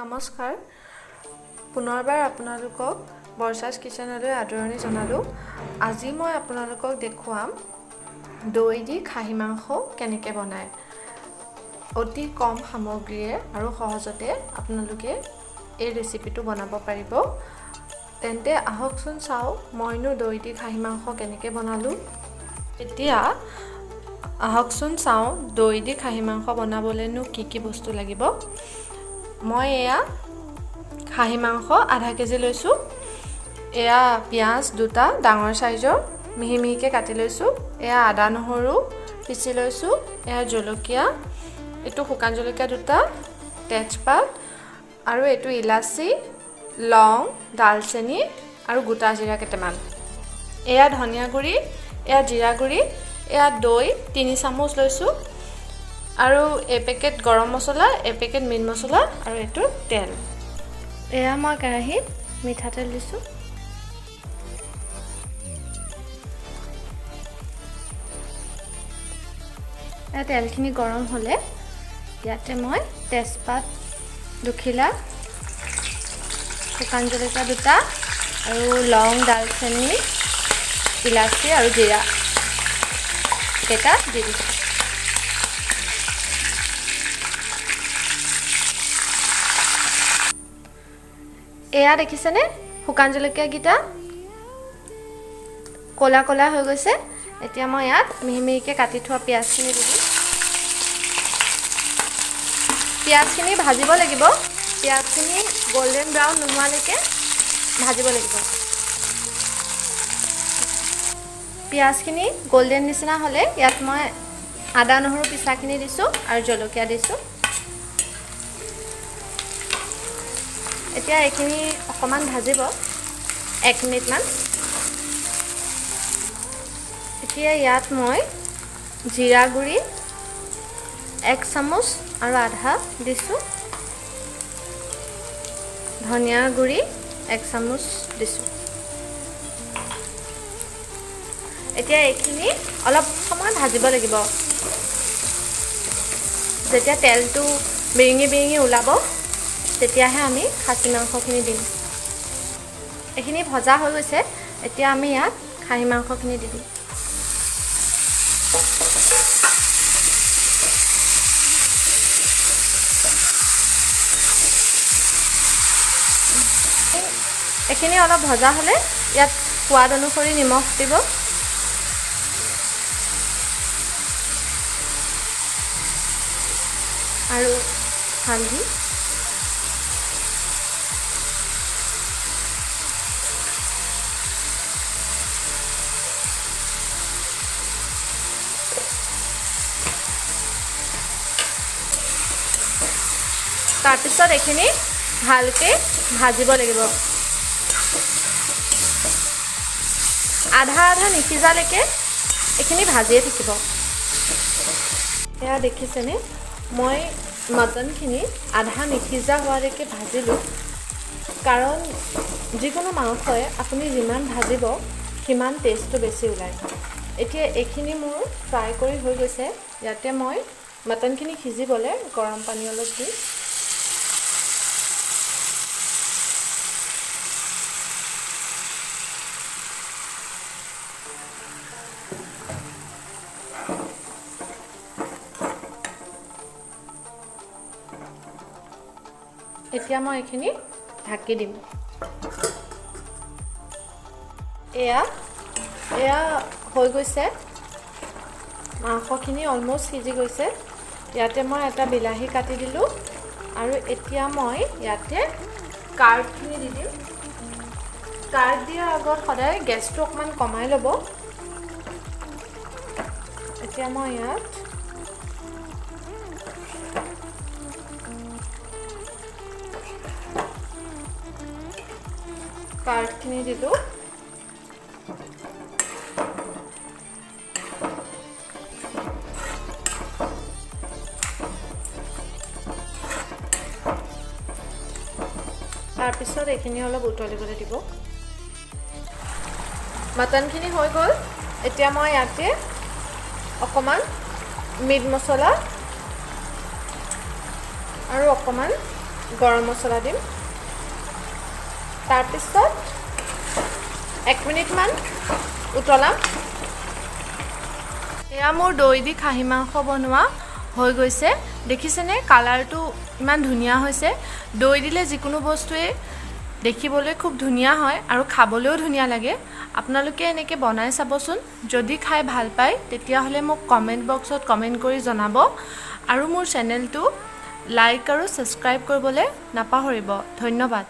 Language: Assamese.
নমস্কাৰ পুনৰবাৰ আপোনালোকক বৰ্ষাছ কিচেনলৈ আদৰণি জনালো আজি মই আপোনালোকক দেখুৱাম দৈ দি খাহী মাংস কেনেকৈ বনায় অতি কম সামগ্ৰীৰে আৰু সহজতে আপোনালোকে এই ৰেচিপিটো বনাব পাৰিব তেন্তে আহকচোন চাও মইনো দৈ দি খাহী মাংস কেনেকৈ বনালো এতিয়া আহকচোন চাও দৈ দি খাহী মাংস বনাবলৈনো কি বস্তু লাগিব মই এয়া খাহী মাংস আধা কেজি লৈছো এয়া পিয়াজ দুটা ডাঙৰ সাইজৰ মিহি মিহিকে কাটি লৈছো এয়া আদা নহৰু পিচি লৈছো এয়া জলকীয়া এটো শুকান জলকীয়া দুটা তেজপাত আৰু এটো ইলাচি লং দালচেনি আৰু গোটা জিৰা কেটামান এয়া ধনিয়া গুৰি এয়া জিৰা গুৰি এয়া দৈ 3 চামুচ লৈছো আৰু এ পেকেট গৰম মছলা এ পেকেট মিট মছলা আৰু এটো তেল এয়া মই কেৰাহীত মিঠাতেল দিছো এয়া তেলখিনি গৰম হলে ইয়াতে মই তেজপাত দুখিলা শুকান জলকীয়া দুটা আৰু লং দালচেনি ইলাচি আৰু জিৰা কেটা দি দিছো এয়া দেখিছেনে শুকান জলকীয়া গিটা কলা কলা হৈ গৈছে এতিয়া মই ইয়াত মিহিমিহিকে কাটি থোৱা পিয়াজখিনি দি দিম পিয়াজখিনি ভাজিব লাগিব পিয়াজখিনি গোল্ডেন ব্ৰাউন নোহোৱালৈকে ভাজিব লাগিব পিয়াজখিনি গোল্ডেন নিচিনা হলে ইয়াত মই আদা নহৰু পিচাখিনি দিছো আৰু জলকীয়া দিছো এতিয়া এইখিনি অকমান ভাজিব 1 মিনিট মান এতিয়া ইয়াত মই জিৰা গুৰি 1 চামুচ আৰু আধা দিছো ধনিয়া গুৰি 1 চামুচ দিছো এতিয়া এইখিনি অলপ সময় ভাজিব লাগিব যেতিয়া তেলটো বিৰিঙি ওলাব তেতিয়াহে আমি খাচী মাংসখিনি দিম এইখিনি ভজা হৈ গৈছে এতিয়া আমি ইয়াত খাহী মাংসখিনি দি দিম এইখিনি অলপ ভজা হলে ইয়াত সোৱাদ অনুসৰি নিমখ দিব আৰু হালধি তাৰপিছত এইখিনি ভালকে ভাজিব লাগিব আধা নিসিজালৈকে এইখিনি ভাজিয়ে থাকিব এয়া দেখিছেনে মই মটনখিনি আধা নিসিজা হোৱালৈকে ভাজিলো কাৰণ যিকোনো মাংসই আপুনি যিমান ভাজিব সিমান টেষ্টটো বেছি ওলায় এতিয়া এইখিনি মোৰ ফ্ৰাই কৰি হৈ গৈছে ইয়াতে মই মটনখিনি সিজিবলৈ গৰম পানী অলপ দি এতিয়া মই এইখিনি ঢাকি দিম এয়া হৈ গৈছে মাংসখিনি অলমোষ্ট সিজি গৈছে ইয়াতে মই এটা বিলাহী কাটি দিলো আৰু এতিয়া মই ইয়াতে কাৰ্ডখিনি দি দিম কাৰ্ড দিয়াৰ আগত সদায় গেছটো অকমান কমাই ল'ব এতিয়া মই ইয়াত কাৰ্ডখিনি দিলো তাৰপিছত এইখিনি অলপ উতলিবলৈ দিব মটনখিনি হৈ গ'ল এতিয়া মই ইয়াতে অকমান মিট মছলা আৰু অকমান গৰম মছলা দিম। তাৰপিছত 1 মিনিটমান উতলাম। এয়া মোৰ দৈ দি খাহী মাংস বনোৱা হৈ গৈছে। দেখিছেনে কালাৰটো ইমান ধুনীয়া হৈছে। দৈ দিলে যিকোনো বস্তুৱে দেখিবলৈ খুব ধুনীয়া হয় আৰু খাবলৈও ধুনীয়া লাগে। আপোনালোকে এনেকৈ বনাই চাবচোন। যদি খাই ভাল পায় তেতিয়াহ'লে মোক কমেণ্ট বক্সত কমেণ্ট কৰি জনাব আৰু মোৰ চেনেলটো লাইক আৰু ছাবস্ক্ৰাইব কৰিবলৈ নাপাহৰিব। ধন্যবাদ।